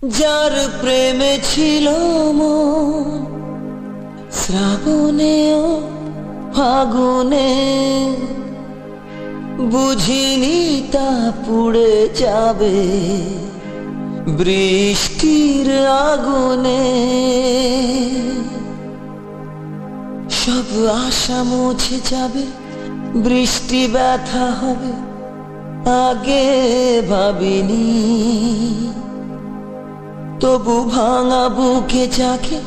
যার প্রেমে ছিল মন শ্রাবণে ও ফাগুনে, বুঝিনি তা পুড়ে যাবে বৃষ্টির আগুনে। সব আশা মুছে যাবে, বৃষ্টি ব্যথা হবে, আগে ভাবিনি। তবু ভাঙা বুকে জাগে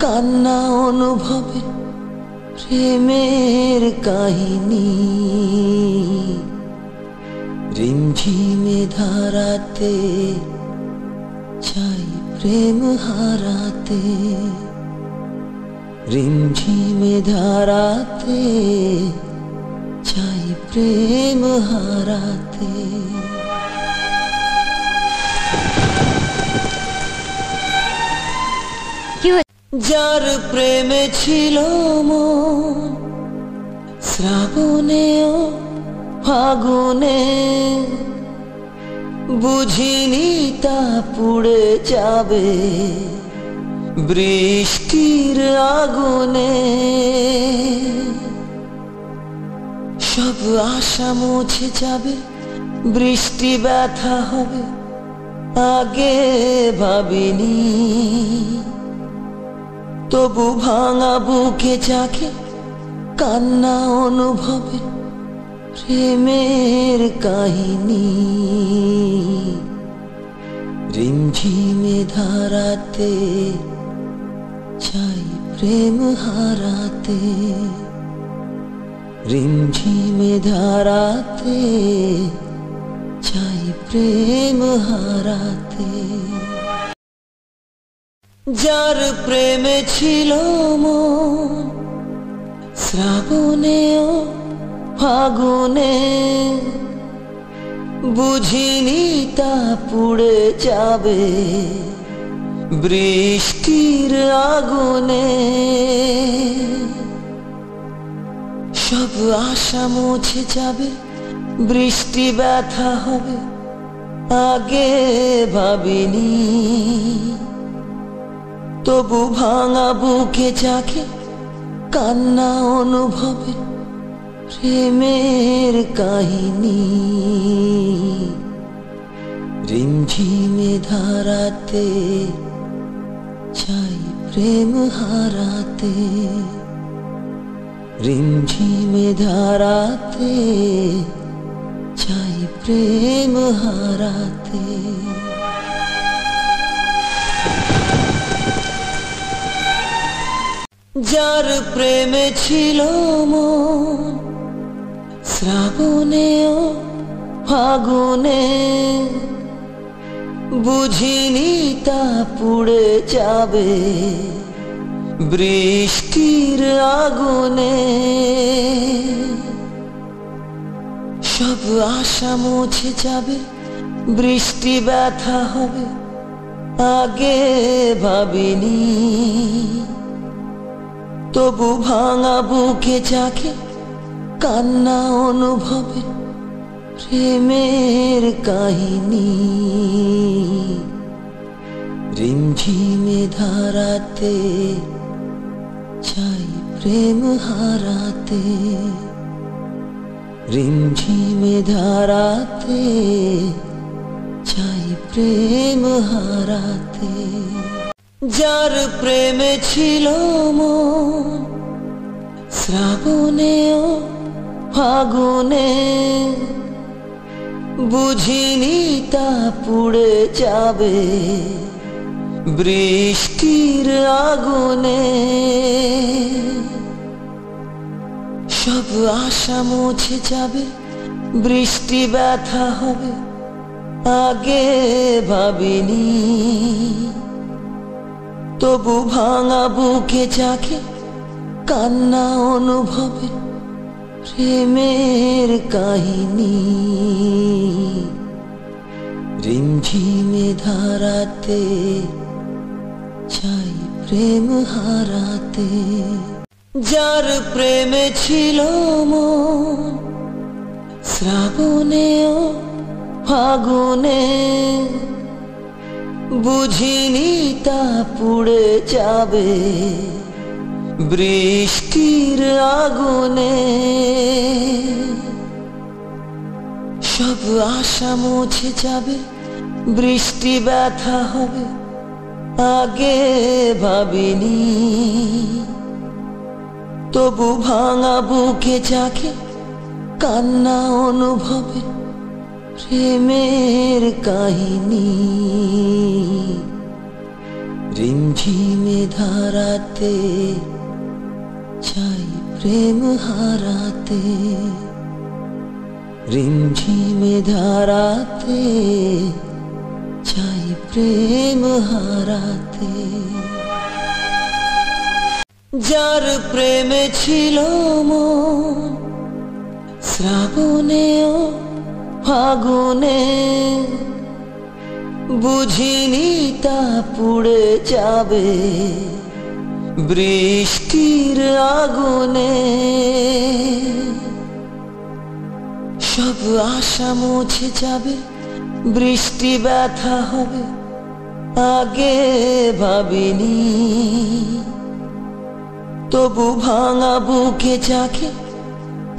কান্না অনুভবে প্রেমের কাহিনী। রিমঝিমে ধারাতে চাই প্রেম হারাতে, রিমঝিমে ধারাতে চাই প্রেম হারাতে। যার প্রেমে ছিল মন শ্রাবণে ও ফাগুনে, বুঝিনি তা পুড়ে যাবে বৃষ্টির আগুনে। সব আশা মুছে যাবে, বৃষ্টি ব্যথা হবে, আগে ভাবিনি। তবু ভাঙা বুকে জাগে কান্না অনুভবে প্রেমের কাহিনী। রিমঝিমে ধারাতে চাই প্রেম হারাতে, রিমঝিমে ধারাতে চাই প্রেম হারাতে। যার প্রেমে ছিল মন শ্রাবণে ও ফাগুনে, বুঝিনি তা পুড়ে যাবে বৃষ্টির আগুনে। সব আশা মুছে যাবে, বৃষ্টি ব্যথা হবে, আগে ভাবিনি। তবু ভাঙা বুকে জাগে কান্না অনুভবে প্রেমের কাহিনী। রিমঝিমে ধারাতে চাই প্রেম হারাতে, রিমঝিমে ধারাতে চাই প্রেম হারাতে। যার প্রেমে ছিল মন শ্রাবণে ও ফাগুনে, বুঝিনি তা পুড়ে যাবে বৃষ্টির আগুনে। সব আশা মুছে যাবে, বৃষ্টি ব্যথা হবে, আগে ভাবিনি। তবু ভাঙা বুকে জাগে কান্না অনুভবে প্রেমের কাহিনী। রিমঝিমে ধারাতে চাই প্রেম হারাতে, রিমঝিমে ধারাতে চাই প্রেম হারাতে। যার প্রেমে ছিল মন শ্রাবণে ও ফাগুনে, বুঝিনি তা পুড়ে যাবে বৃষ্টির আগুনে। সব আশা মুছে যাবে, বৃষ্টি ব্যথা হবে, আগে ভাবিনি। তবু ভাঙা বুকে জাগে কান্না অনুভবে প্রেমের কাহিনী। রিমঝিমে ধারাতে চাই প্রেম হারাতে। যার প্রেমে ছিল মন শ্রাবণে ও ফাগুনে বুঝিনি তা পুড়ে যাবে বৃষ্টির আগুনে। সব আশা মুছে যাবে, বৃষ্টি ব্যথা হবে আগে ভাবিনি। তবু ভাঙা বুকে জাগে কান্না অনুভবে প্রেমের কাহিনী। রিমঝিমে ধারাতে চাই প্রেম হারাতে, রিমঝিমে ধারাতে চাই প্রেম হারাতে। যার প্রেমে ছিল মন শ্রাবণে ও ফাগুনে, বুঝিনি তা পুড়ে যাবে বৃষ্টির আগুনে। সব আশা মুছে যাবে, বৃষ্টি ব্যথা হবে আগে ভাবিনি। তবু ভাঙা বুকে জাগে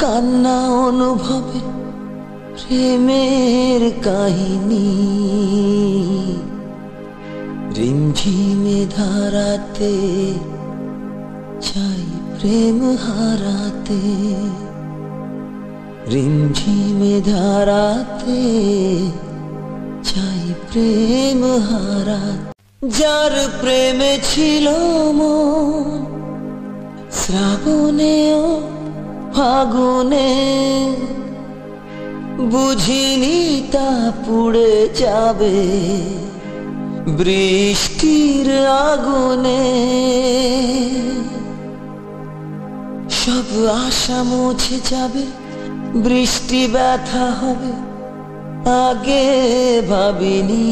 কান্না অনুভবে প্রেমের কাহিনী। রিমঝিমে ধারাতে চাই প্রেম হারাতে, রিমঝিমে ধারাতে চাই প্রেম হারাতে। যার প্রেমে ছিল মন শ্রাবণে ও ফাগুনে, বুঝিনি তা পুড়ে যাবে বৃষ্টির আগুনে। সব আশা মুছে যাবে, বৃষ্টি ব্যথা হবে আগে ভাবিনি।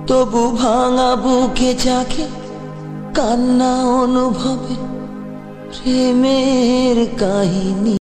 তবু ভাঙা বুকে জাগে কান্না অনুভবে প্রেমের কাহিনী।